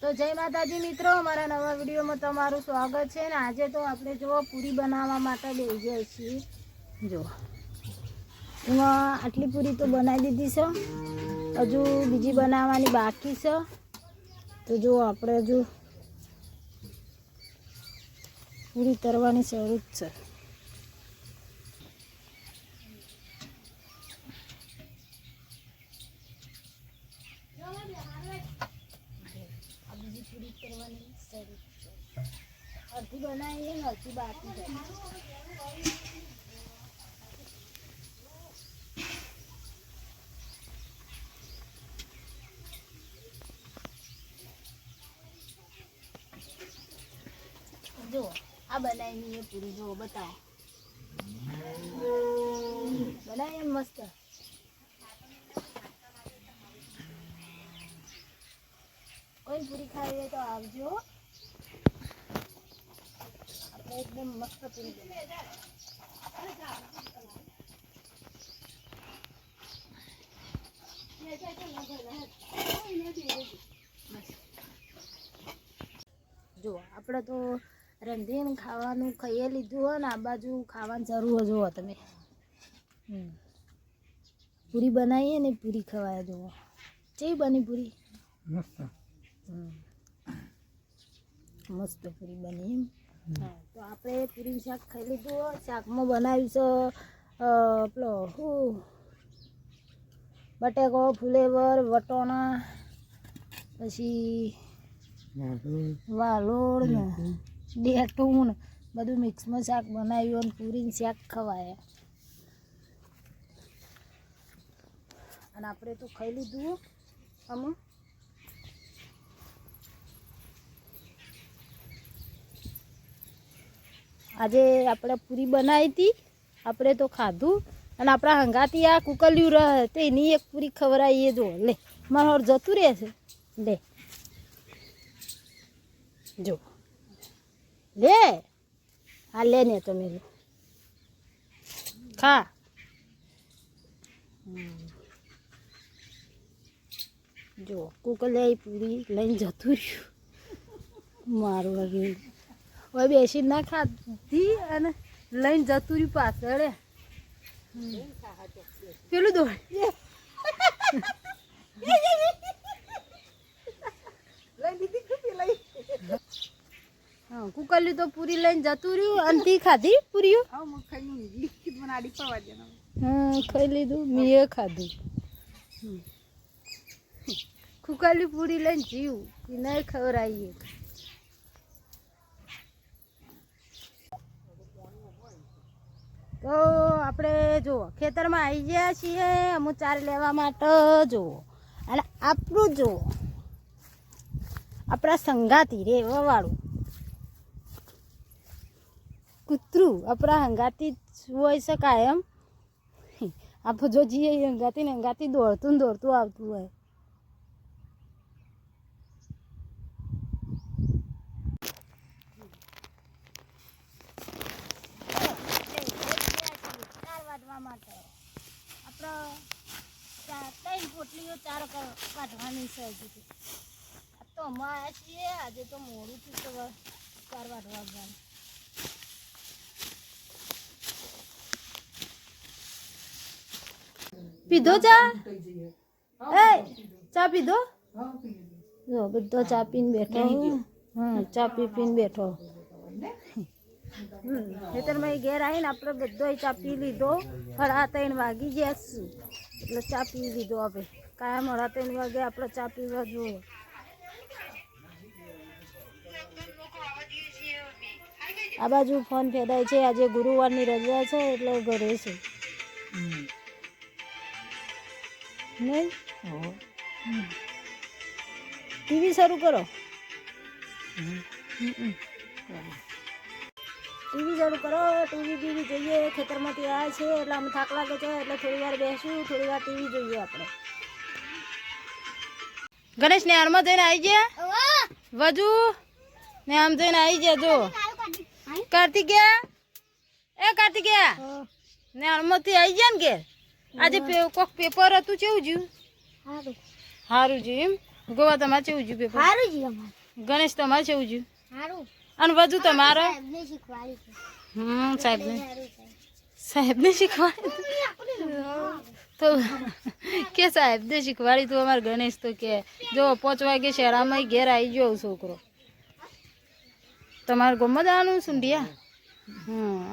તો જય માતાજી મિત્રો, અમારા નવા વિડીયોમાં તમારું સ્વાગત છે ને આજે તો આપણે જો પૂરી બનાવવા માટે બેસી ગયા છીએ। જો એમાં આટલી પૂરી તો બનાવી દીધી છે, હજુ બીજી બનાવવાની બાકી છે। તો જો આપણે હજુ પૂરી તરવાની શરૂ જ છે। પૂરી કરવાની શરૂ છે, અડધી બનાવીએ ને અડધી બાકી છે। જો આ બનાવીને પૂરી જો બતાવો, બનાવી મસ્ત। કોઈ પૂરી ખાવી હોય તો આવજો, આપણે એકદમ મસ્ત પૂરી બનાવી। જો આપણે તો રંધીને ખાવાનું ખાઈ લીધું હોય ને, આ બાજુ ખાવાની જરૂર જુઓ તમે। પૂરી બનાવીએ ને પૂરી ખવાય જુઓ, કેવી બની પૂરી? મસ્ત મસ્ત પૂરી બની। તો આપણે પૂરી શાક ખાઈ લીધું હોય। શાકમાં બનાવ્યું છે પેલો શું બટેકો ફુલેવર વટોણા પછી વાલોળ ને ડેટું ને બધું મિક્સમાં શાક બનાવ્યું અને પૂરીને શાક ખવાય। અને આપણે તો ખાઈ લીધું અમે। આજે આપણે પૂરી બનાવી હતી, આપણે તો ખાધું અને આપણા હંગાતી આ કુકલ્યું રહે તો એની એક પૂરી ખવડાવીએ। જો લે મારું જતું રહેશે, લે જો લે આ લે ને તમે ખા। જો કુકલ્યા પૂરી લઈને જતું રહ્યું મારું હવે હવે બેસી ના ખાધી અને લઈને જતું રહ્યું પાછળ। પેલું દોડ હા કુકલ્યું તો પૂરી લઈને જતું રહ્યું અને તી ખાધી પૂરીઓ? હા ખાઈ લીધું, મેં ખાધું। કુકલ્યું પૂરી લઈને જીવ નહીં ખવડાવીએ। તો આપણે જુઓ ખેતરમાં આવી ગયા છીએ અમુક ચાર લેવા માટે। જુઓ અને આપણું જુઓ આપણા સંગાતી રેવાવાળું કૂતરું આપણા હંગાતી હોય શકાય એમ। આપણે જો જઈએ હંગાતી ને હંગાતી દોડતું ને દોડતું આવતું હોય। માટે આપણે 3 પોટલીઓ 4 કાઢવાની છે હજુ તો અમે આવ્યા છીએ। આજે તો મોડું થયું તો 4 વાઢવા ગયા। પીધો ચા? એ ચા પીધો? જો બધો ચા પીને બેઠો। હા ચા પીને બેઠો। ખેતરમાં ઘેર આવીને આપણે બધો ચા પી લીધો। 3:30 વાગી ગયા એટલે ચા પી લીધો। આપણે કાયમ 3:30 વાગે આપણે ચા પીવા જોઈએ। આ બાજુ ફોન ફેદાય છે, આજે ગુરુવારની રજા છે એટલે ઘરે છે નહીં। ટીવી શરૂ કરો, ટીવી શરૂ કરો, ટીવી જોઈએ। ખેતરમાંથી આવ્યા છે એટલે અમે થાક લાગે છે એટલે થોડી વાર બેસું, થોડી વાર ટીવી જોઈએ આપણે। ગણેશ ને હારમાં જઈને આવી ગયા વજુ ને આમ જઈને આવી ગયા। જો કાર્તિકેયા એ કાર્તિકેયા ને હારમાંથી આવી ગયા ને કે આજે કોક પેપર હતું કેવું જ્યું? સારું જ્યું એમ। ગોવા તમારે કેવું જ્યું પેપર? સારું છે અમારે. ગણેશ તમારે કેવું જ્યું? સારું. અને વધુ તમારે? સાહેબને શીખવાડી છે. સાહેબને સારું છે. સાહેબને શીખવાડી તો કે સાહેબને શીખવાડી તું અમારે ગણેશ તો કે જો 5 વાગે શહેરામાં ઘેર આવી ગયો છોકરો. તમારે ગમમાં જવાનું સુંઢિયા?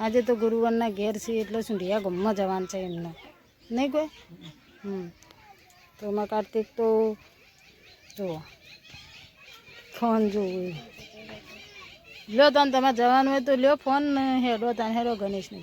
આજે તો ગુરુવારના ઘેર છે એટલે સુંઢિયા ગમમાં જવાનું છે એમને નહીં કોઈ. તો એમાં કાર્તિક તો જુઓ ફોન જોવું લ્યો તને તમારે જવાનું હોય તો લ્યો ફોન હેડો તાને હેડો ગણેશને